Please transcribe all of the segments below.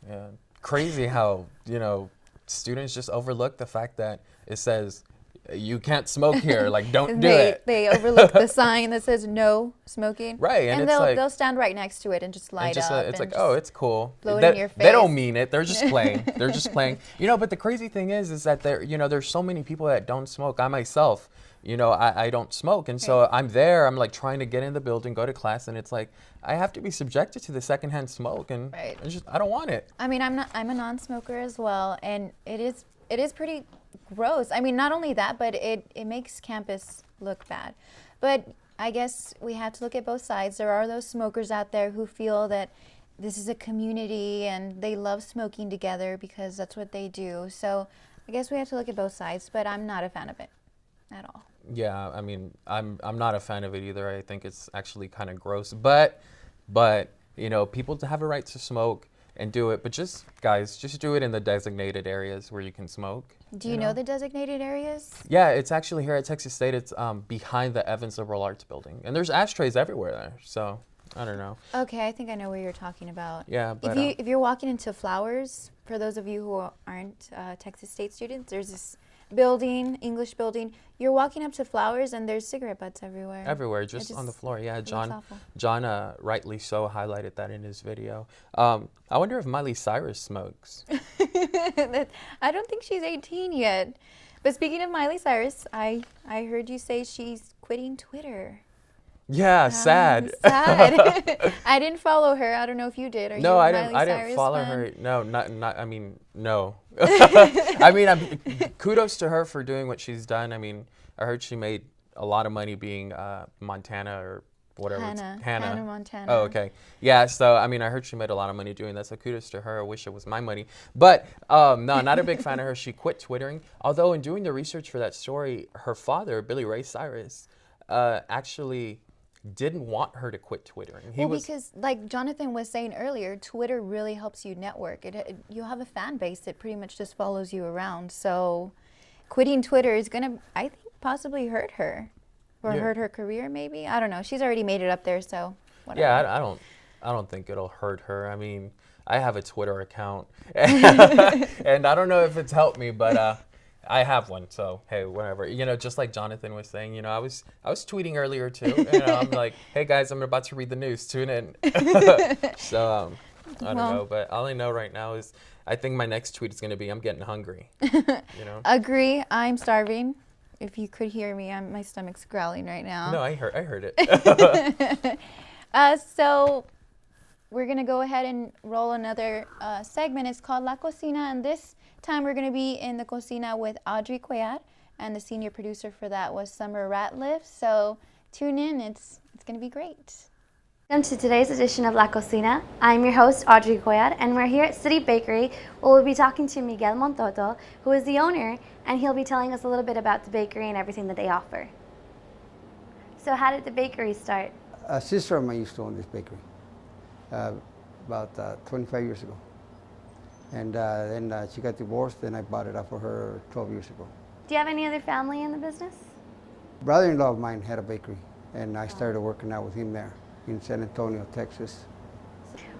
Yeah. Crazy how, students just overlook the fact that it says you can't smoke here. Like, don't do it. They overlook the sign that says no smoking. Right. And it's they'll stand right next to it and just light up. It's like, oh, it's cool. Blow it in your They don't face. mean it. They're just playing. They're just playing. But the crazy thing is that there's so many people that don't smoke. I myself, I don't smoke. And so I'm there. I'm like trying to get in the building, go to class. And it's like, I have to be subjected to the secondhand smoke. And I don't want it. I mean, I'm a non-smoker as well. And it is pretty gross. I mean, not only that, but it makes campus look bad. But I guess we have to look at both sides. There are those smokers out there who feel that this is a community and they love smoking together because that's what they do. So I guess we have to look at both sides, but I'm not a fan of it at all. Yeah, I mean, I'm not a fan of it either. I think it's actually kind of gross. But people have a right to smoke and do it. But just do it in the designated areas where you can smoke. Do you know the designated areas? Yeah, it's actually here at Texas State. It's behind the Evans Liberal Arts Building. And there's ashtrays everywhere there. So I don't know. Okay, I think I know where you're talking about. Yeah, but if you're walking into Flowers, for those of you who aren't Texas State students, there's this building, English building. You're walking up to Flowers and there's cigarette butts everywhere. Everywhere, just on the floor. Yeah, John rightly so highlighted that in his video. I wonder if Miley Cyrus smokes. I don't think she's 18 yet. But speaking of Miley Cyrus, I heard you say she's quitting Twitter. Yeah, sad. Sad. I didn't follow her. I don't know if you did. I didn't follow her. No, not. I mean, no. I mean, kudos to her for doing what she's done. I mean, I heard she made a lot of money being Montana or whatever. Hannah Montana. Oh, okay. Yeah. So I mean, I heard she made a lot of money doing that. So kudos to her. I wish it was my money. But no, not a big fan of her. She quit Twittering. Although in doing the research for that story, her father, Billy Ray Cyrus, actually didn't want her to quit Twittering. Because like Jonathan was saying earlier, Twitter really helps you network. You have a fan base that pretty much just follows you around. So quitting Twitter is going to, I think, possibly hurt her or hurt her career maybe. I don't know. She's already made it up there, so whatever. Yeah, I don't think it'll hurt her. I mean, I have a Twitter account and I don't know if it's helped me, but I have one, so hey, whatever. Just like Jonathan was saying, I was tweeting earlier too. I'm like, hey guys, I'm about to read the news. Tune in. So I don't know, but all I know right now is I think my next tweet is going to be, I'm getting hungry. Agree. I'm starving. If you could hear me, my stomach's growling right now. No, I heard it. So we're going to go ahead and roll another segment. It's called La Cocina, and this time we're going to be in the Cocina with Audrey Cuellar, and the senior producer for that was Summer Ratliff. So tune in. It's going to be great. Welcome to today's edition of La Cocina. I'm your host, Audrey Cuellar, and we're here at City Bakery where we'll be talking to Miguel Montoto, who is the owner, and he'll be telling us a little bit about the bakery and everything that they offer. So how did the bakery start? A sister of mine used to own this bakery about 25 years ago. And then she got divorced, and I bought it up for her 12 years ago. Do you have any other family in the business? Brother-in-law of mine had a bakery, and I started working out with him there in San Antonio, Texas.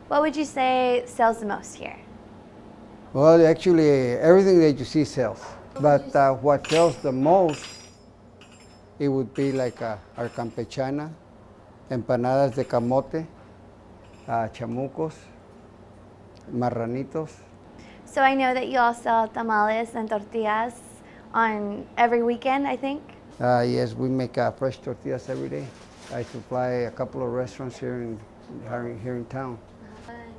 What would you say sells the most here? Well, actually, everything that you see sells. But what sells the most, it would be like our campechana, empanadas de camote, chamucos, marranitos. So I know that you all sell tamales and tortillas on every weekend, I think? Yes, we make fresh tortillas every day. I supply a couple of restaurants here in town.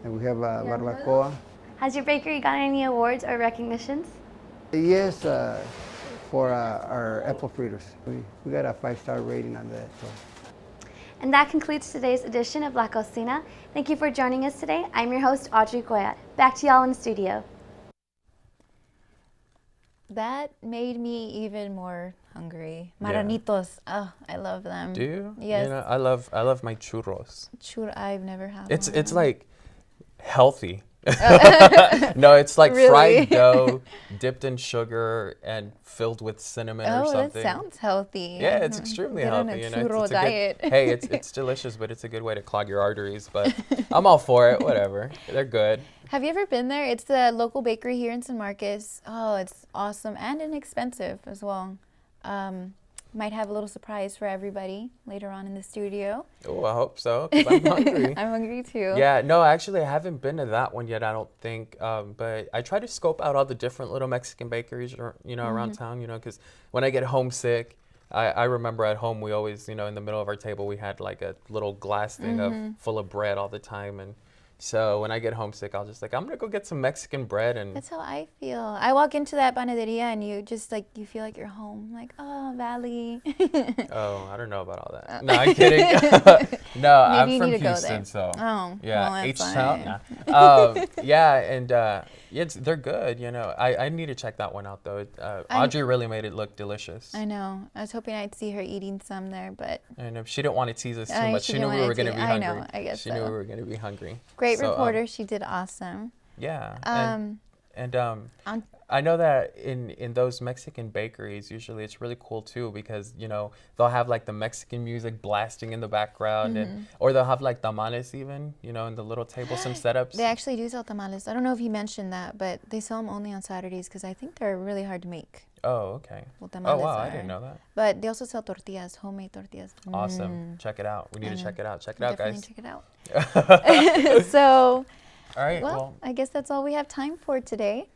And we have barbacoa. Has your bakery gotten any awards or recognitions? Yes, for our apple fritters. We got a 5-star rating on that. So. And that concludes today's edition of La Cocina. Thank you for joining us today. I'm your host, Audrey Cuellar. Back to y'all in the studio. That made me even more hungry. Marranitos. Oh, I love them. Do you? Yes. I love my churros. I've never had It's one. like healthy. No, it's like Really? fried dough dipped in sugar and filled with cinnamon or Oh, something. that sounds healthy. Yeah, it's extremely Get on healthy. a You know, churro it's a diet. good, hey, it's delicious, but it's a good way to clog your arteries. But I'm all for it. Whatever, they're good. Have you ever been there? It's the local bakery here in San Marcos. Oh, it's awesome and inexpensive as well. Might have a little surprise for everybody later on in the studio. Oh, I hope so, 'cause I'm hungry. I'm hungry too. Yeah, no, actually, I haven't been to that one yet, I don't think. But I try to scope out all the different little Mexican bakeries, around town, because when I get homesick, I remember at home we always, in the middle of our table, we had like a little glass thing full of bread all the time. And so when I get homesick, I'll just I'm going to go get some Mexican bread. And That's how I feel. I walk into that panaderia and you just you feel like you're home. Like, oh, Valley. oh, I don't know about all that. No, I'm kidding. No, Maybe I'm you from need to go Houston, there. so Oh, yeah, well, that's H-Town. fine. Nah. Yeah, and they're good. I need to check that one out though. Audrey really made it look delicious. I know. I was hoping I'd see her eating some there, but I know she didn't want to tease us too I- much. she She knew didn't we wanna were going to tease- be I hungry. know, I guess she knew so. we were going to be hungry. great So, reporter. She did awesome. Yeah, On- I know that in those Mexican bakeries, usually it's really cool too because they'll have like the Mexican music blasting in the background, or they'll have like tamales even, in the little table, some setups. They actually do sell tamales. I don't know if you mentioned that, but they sell them only on Saturdays because I think they're really hard to make. Oh, okay. Well, Oh tamales wow, I are. didn't know that. But they also sell tortillas, homemade tortillas. Awesome. Check it out. We need to check it out. Check it out, Definitely guys. check it out. So, All right. well, Well, I guess that's all we have time for today.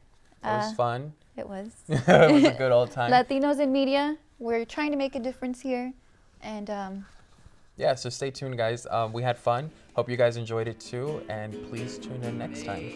it was fun. It was. It was a good old time. Latinos in media, we're trying to make a difference here. And Yeah, so stay tuned, guys. We had fun. Hope you guys enjoyed it too, and please tune in next time.